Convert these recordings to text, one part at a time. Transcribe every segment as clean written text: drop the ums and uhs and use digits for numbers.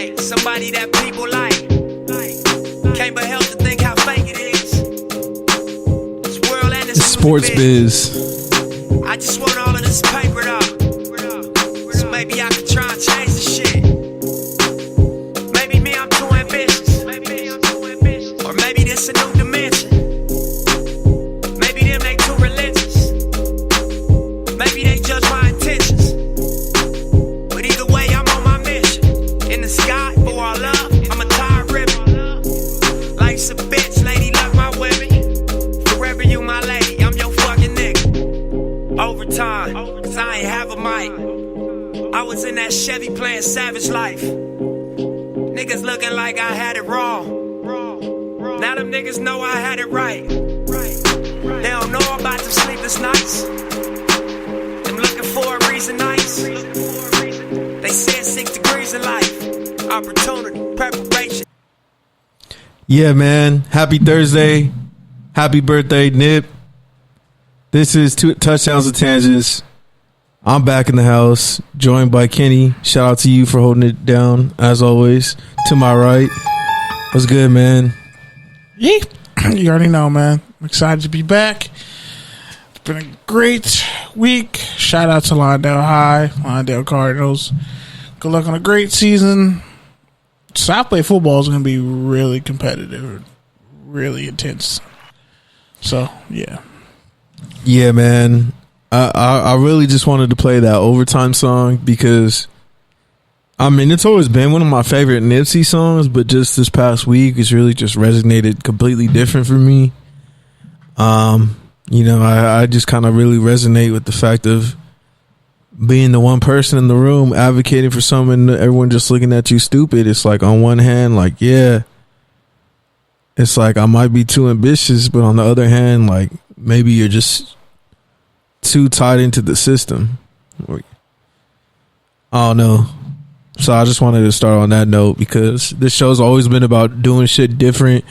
like somebody that people like. Can't but help to think how fake it is. This world and this sports biz. I just want all of this paper though. So maybe I could try and change the shit. Maybe me, I'm too ambitious. Or maybe this a new dimension. Maybe them they too religious. Maybe they judge my intentions. But either way, I'm on my mission. In the sky, for our love, I'm a tired ribbon. Life's a bitch, lady, love my women. Forever you my lady, I'm your fucking nigga. Overtime, cause I ain't have a mic. I was in that Chevy playing Savage Life. Niggas looking like I had it wrong. Now them niggas know I had it right. They don't know about them sleepless nights. Them looking for a reason nice. They said 6 degrees of life. Opportunity, preparation. Yeah, man. Happy Thursday. Happy birthday, Nip. This is Two Touchdowns and Tangents. I'm back in the house, joined by Kenny. Shout out to you for holding it down, as always. To my right. What's good, man? Yeah, you already know, man. I'm excited to be back. It's been a great week. Shout out to Lawndale High, Lawndale Cardinals. Good luck on a great season. South Bay football is going to be really competitive, really intense. So, yeah. Yeah, man. I really just wanted to play that overtime song because, I mean, it's always been one of my favorite Nipsey songs, but just this past week, it's really just resonated completely different for me. You know, I just kind of really resonate with the fact of being the one person in the room advocating for something, everyone just looking at you stupid. It's like, on one hand, like, yeah, it's like I might be too ambitious, but on the other hand, like, maybe you're just too tied into the system. I don't know. So I just wanted to start on that note because this show's always been about doing shit different,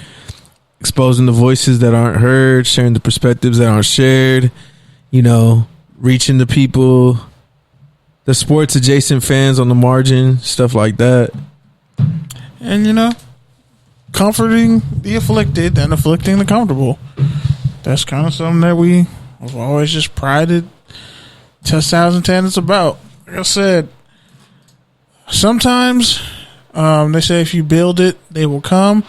exposing the voices that aren't heard, sharing the perspectives that aren't shared, you know, reaching the people, the sports adjacent fans on the margin, stuff like that. And, you know, comforting the afflicted and afflicting the comfortable. That's kind of something that we have always just prided Touchdowns and Tangents about. Like I said, sometimes they say if you build it, they will come.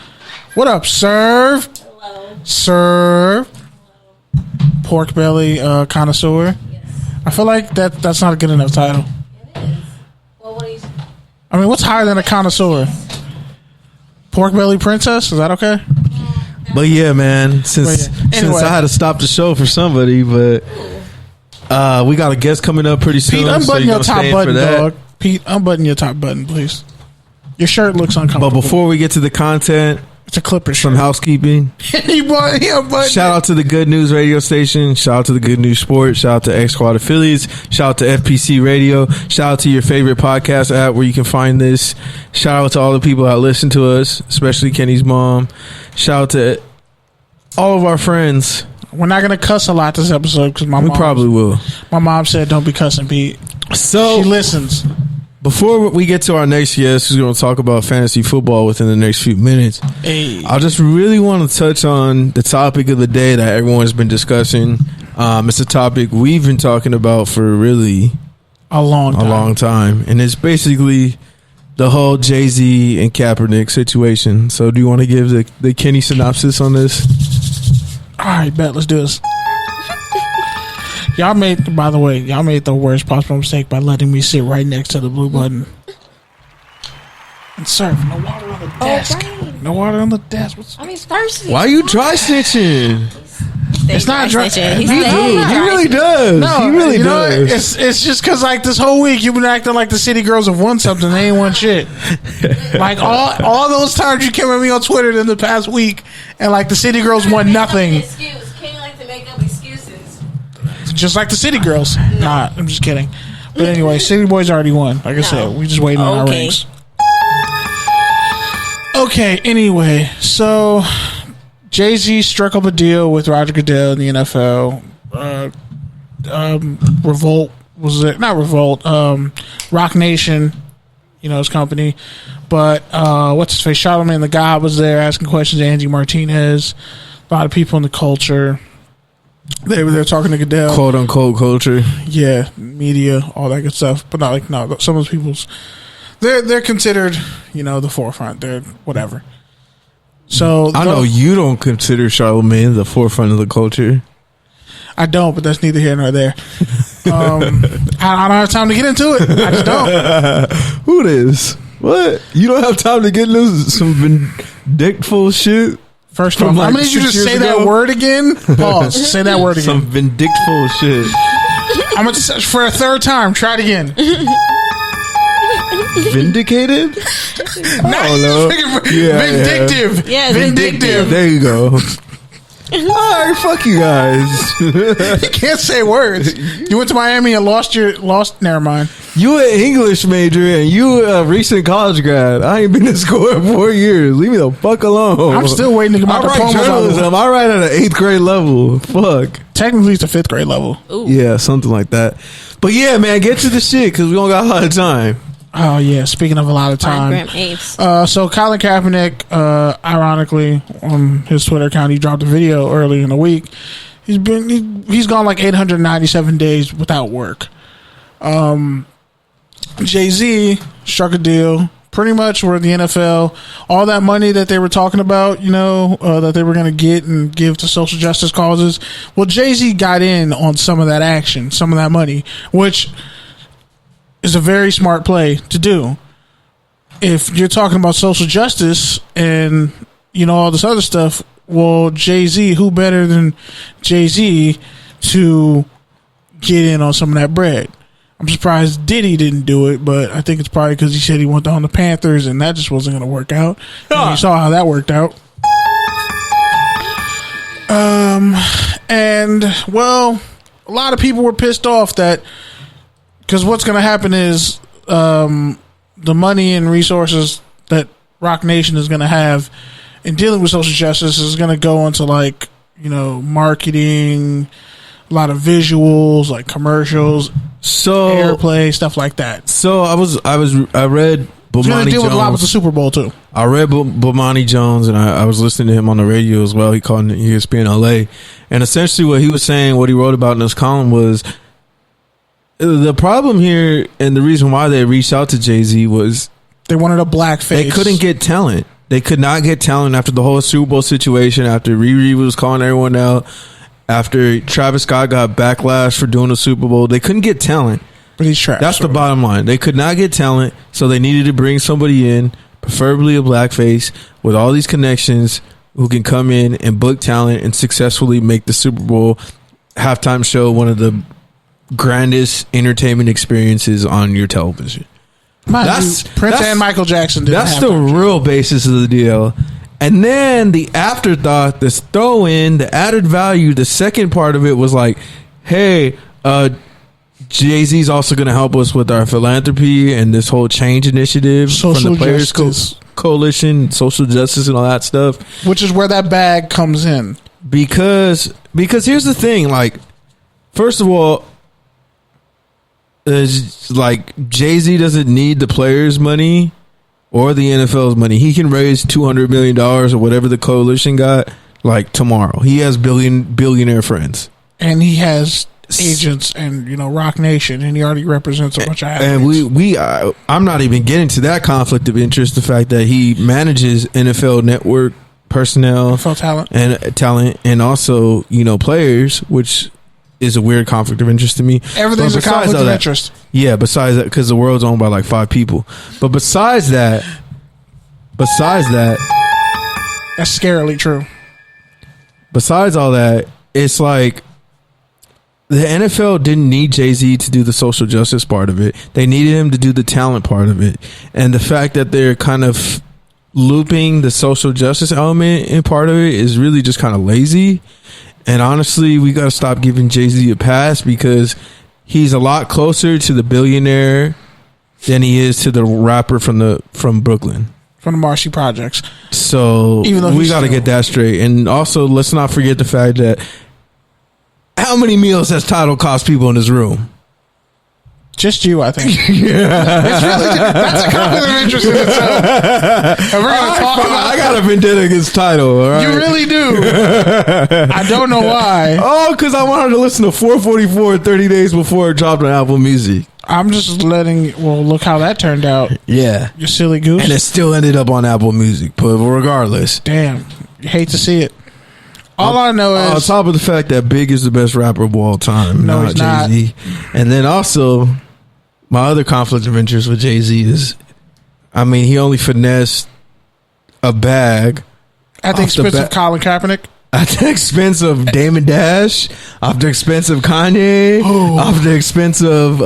What up, Serve? Hello. Serve. Hello. Pork belly connoisseur. Yes. I feel like that's not a good enough title. It is. Well, what do you? I mean, what's higher than a connoisseur? Pork belly princess? Is that okay? But yeah, man, since I had to stop the show for somebody, but we got a guest coming up pretty soon. Pete, unbutton your top button, that. dog. Pete, unbutton your top button, please. Your shirt looks uncomfortable. But before we get to the content, it's a Clipper shirt. Some housekeeping. Shout out to the Good News radio station. Shout out to the Good News Sports. Shout out to X Squad affiliates. Shout out to FPC Radio. Shout out to your favorite podcast app where you can find this. Shout out to all the people that listen to us, especially Kenny's mom. Shout out to all of our friends. We're not going to cuss a lot this episode because we probably will. My mom said don't be cussing, Pete. So she listens. Before we get to our next guest, who's going to talk about fantasy football within the next few minutes, hey. I just really want to touch on the topic of the day that everyone's been discussing. It's a topic we've been talking about for really a long time, and it's basically the whole Jay-Z and Kaepernick situation. So, do you want to give the Kenny synopsis on this? All right, bet. Let's do this. Y'all made the worst possible mistake by letting me sit right next to the blue button. And serve. No water on the desk. Okay. No water on the desk. I'm thirsty. Why are you dry snitching? It's not dry. He really does. No, he really does. It's just because like this whole week you've been acting like the city girls have won something. They ain't won shit. Like all those times you came at me on Twitter in the past week, and like the city girls won nothing. Can you like to make up excuses? Just like the city girls. Nah, I'm just kidding. But anyway, City Boys already won. Like I said, we just waiting on our rings. Okay, anyway, so Jay-Z struck up a deal with Roger Goodell in the NFL. Revolt was it? Not Revolt. Rock Nation, his company, But what's his face? Charlamagne the God was there asking questions to Angie Martinez. A lot of people in the culture. They were there talking to Goodell. Quote unquote culture. Yeah, media, all that good stuff. But not like, no, some of those people's they're considered, the forefront. They're whatever. So I know you don't consider Charlamagne the forefront of the culture. I don't, but that's neither here nor there. I don't have time to get into it. I just don't. Who this? What? You don't have time to get into some vindictful shit? First off, I'm going to you just say that word again. Pause. Say that word again. Some vindictful shit. I'm going to, for a third time, try it again. Vindicated? Vindictive. Yeah, vindictive. There you go. All right, fuck you guys. You can't say words. You went to Miami and lost. Never mind. You an English major and you a recent college grad. I ain't been to school in 4 years. Leave me the fuck alone. I'm still waiting to get my I write diploma. journalism. I write at an 8th grade level. Fuck. Technically, it's a 5th grade level. Ooh. Yeah, something like that. But yeah, man, get to the shit because we don't got a lot of time. Oh yeah. Speaking of a lot of time. So Colin Kaepernick, ironically, on his Twitter account, he dropped a video early in the week. He's gone like 897 days without work. Jay-Z struck a deal pretty much where the NFL, all that money that they were talking about, that they were going to get and give to social justice causes. Well, Jay-Z got in on some of that action, some of that money, which is a very smart play to do. If you're talking about social justice and, all this other stuff, well, Jay-Z, who better than Jay-Z to get in on some of that bread? I'm surprised Diddy didn't do it, but I think it's probably because he said he wanted to own the Panthers and that just wasn't going to work out. And you saw how that worked out. And, well, a lot of people were pissed off that, because what's going to happen is the money and resources that Rock Nation is going to have in dealing with social justice is going to go into marketing, a lot of visuals, like commercials, airplay, stuff like that. So I read Bomani deal with a lot with Jones. the Super Bowl too. I read Bomani Jones and I was listening to him on the radio as well. He called ESPN LA, and essentially what he was saying, what he wrote about in his column was, the problem here and the reason why they reached out to Jay-Z was they wanted a black face. They couldn't get talent. They could not get talent after the whole Super Bowl situation, after Riri was calling everyone out, after Travis Scott got backlash for doing the Super Bowl. They couldn't get talent. But he's trash. That's the bottom line. They could not get talent, so they needed to bring somebody in, preferably a black face, with all these connections who can come in and book talent and successfully make the Super Bowl halftime show one of the grandest entertainment experiences on your television. Prince and Michael Jackson did. That's the real basis of the deal. And then the afterthought, this throw in, the added value, the second part of it was like, hey, Jay-Z's also going to help us with our philanthropy and this whole change initiative from the Players Coalition, social justice and all that stuff. Which is where that bag comes in. Because here's the thing, like, first of all, like Jay-Z doesn't need the players' money or the NFL's money. He can raise $200 million or whatever the coalition got like tomorrow. He has billionaire friends, and he has agents and Rock Nation, and he already represents a bunch of athletes. And I'm not even getting to that conflict of interest. The fact that he manages NFL Network personnel, NFL talent, and also players, which is a weird conflict of interest to me. Everything's a conflict of interest. Yeah, besides that, because the world's owned by like 5 people. But besides that, that's scarily true. Besides all that, it's like the NFL didn't need Jay-Z to do the social justice part of it. They needed him to do the talent part of it. And the fact that they're kind of looping the social justice element in part of it is really just kind of lazy. And honestly, we got to stop giving Jay-Z a pass because he's a lot closer to the billionaire than he is to the rapper from Brooklyn. From the Marcy Projects. So we got to get that straight. And also, let's not forget the fact that how many meals has Tidal cost people in this room? Just you, I think. It's really, that's a conflict of interest in itself. And we're gonna talk about. I got a vendetta against Tidal. All right? You really do. I don't know why. Oh, because I wanted to listen to 444 30 days before it dropped on Apple Music. I'm just letting. Well, look how that turned out. Yeah, You silly goose. and it still ended up on Apple Music. But regardless, Damn, you hate to see it. All I know on is top of the fact that Big is the best rapper of all time, No, he's not. Jay-Z. And then also, my other conflict of interest with Jay-Z is, I mean, he only finessed a bag at the off the expense of bat- Colin Kaepernick. at the expense of Damon Dash, off the expense of Kanye, off the expense of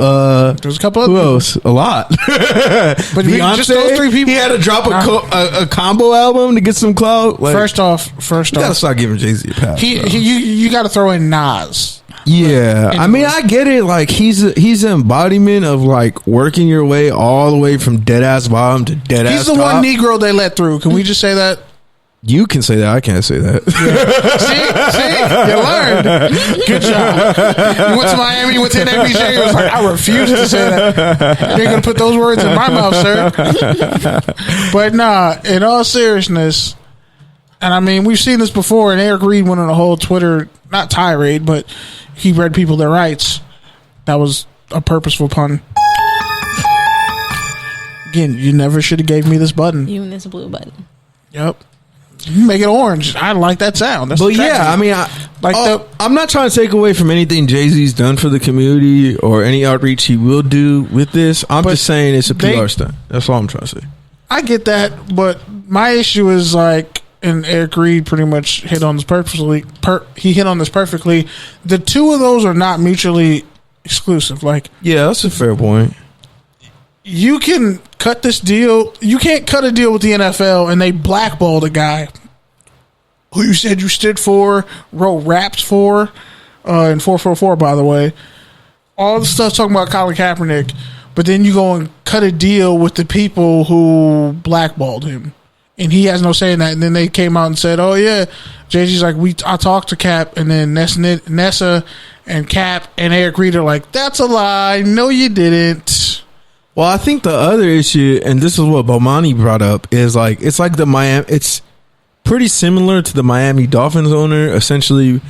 There's a couple of who else? A lot. But Beyonce, just those three people. he had to drop a combo album to get some clout. Like, First off, you gotta start giving Jay-Z a pass. bro. you got to throw in Nas. Yeah, I mean, I get it. Like, he's an embodiment of like working your way all the way from dead ass bottom to dead ass. He's the one Negro they let through. Can we just say that? You can say that. I can't say that. See, you learned. Good job. You went to Miami, you went to NBJ. You was like, I refuse to say that. You ain't gonna put those words in my mouth, sir. But nah, in all seriousness, and I mean, we've seen this before. And Eric Reed went on a whole Twitter, not tirade, but he read people their rights. That was a purposeful pun. Again, you never should have gave me this button. You and this blue button. Yep. You make it orange. I like that sound. That's But attractive. yeah, I mean, I'm not trying to take away from anything Jay-Z's done for the community or any outreach he will do with this. I'm But just saying it's a PR they- stunt. That's all I'm trying to say. I get that, but my issue is like, and Eric Reed pretty much hit on this purposely. He hit on this perfectly. The two of those are not mutually exclusive. Like, Yeah, that's a fair point. you can cut this deal. You can't cut a deal with the NFL and they blackball the guy who you said you stood for, wrote raps for, and 444, by the way. All the stuff talking about Colin Kaepernick, but then you go and cut a deal with the people who blackballed him. And he has no say in that. And then they came out and said, oh, yeah, Jay-Z's like, I talked to Cap, and then Nessa and Cap and Eric Reed are like, that's a lie. No, you didn't. Well, I think the other issue, and this is what Bomani brought up, is like it's like the Miami. It's pretty similar to the Miami Dolphins owner, essentially,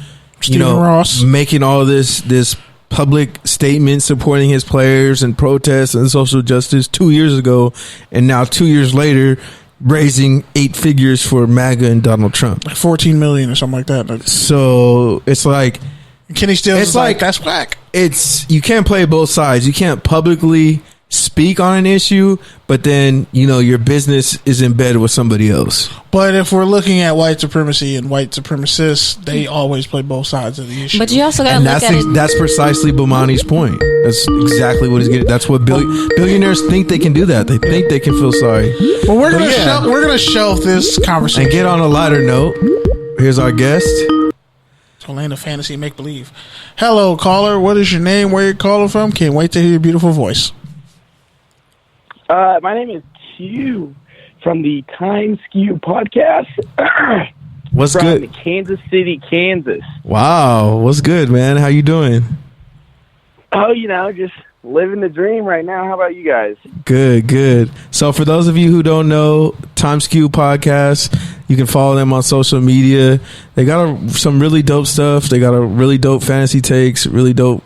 Stephen Ross. making all this public statement supporting his players and protests and social justice 2 years ago, and now 2 years later, raising 8 figures for MAGA and Donald Trump. Like 14 million or something like that. So it's like Kenny Stills It's is like, like- that's whack. it's you can't play both sides. You can't publicly speak on an issue, but then your business is in bed with somebody else. But if we're looking at white supremacy and white supremacists, they always play both sides of the issue. But you also got to And look at it. that's precisely Bomani's point. That's exactly what he's getting. That's what billionaires think they can do. That they think they can feel sorry. Well, we're gonna yeah. we're gonna shelve this conversation. And get on a lighter note. Here's our guest. To land of fantasy make believe. Hello, caller. What is your name? Where you calling from? Can't wait to hear your beautiful voice. My name is Skew from the Skew podcast What's from good? Kansas City, Kansas. Wow. What's good, man? How you doing? Oh, just living the dream right now. How about you guys? Good. So for those of you who don't know, Skew podcast, you can follow them on social media. They got some really dope stuff. They got a really dope fantasy takes, really dope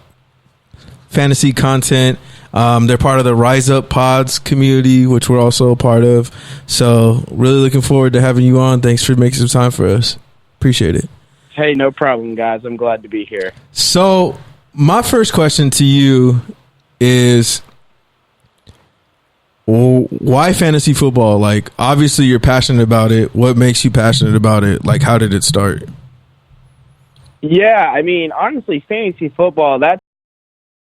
fantasy content. They're part of the Rise Up Pods community, which we're also a part of. So really looking forward to having you on. Thanks for making some time for us. Appreciate it. Hey, no problem, guys. I'm glad to be here. So my first question to you is, why fantasy football? Like, obviously you're passionate about it. What makes you passionate about it? Like, how did it start? Yeah, I mean, honestly, fantasy football, that's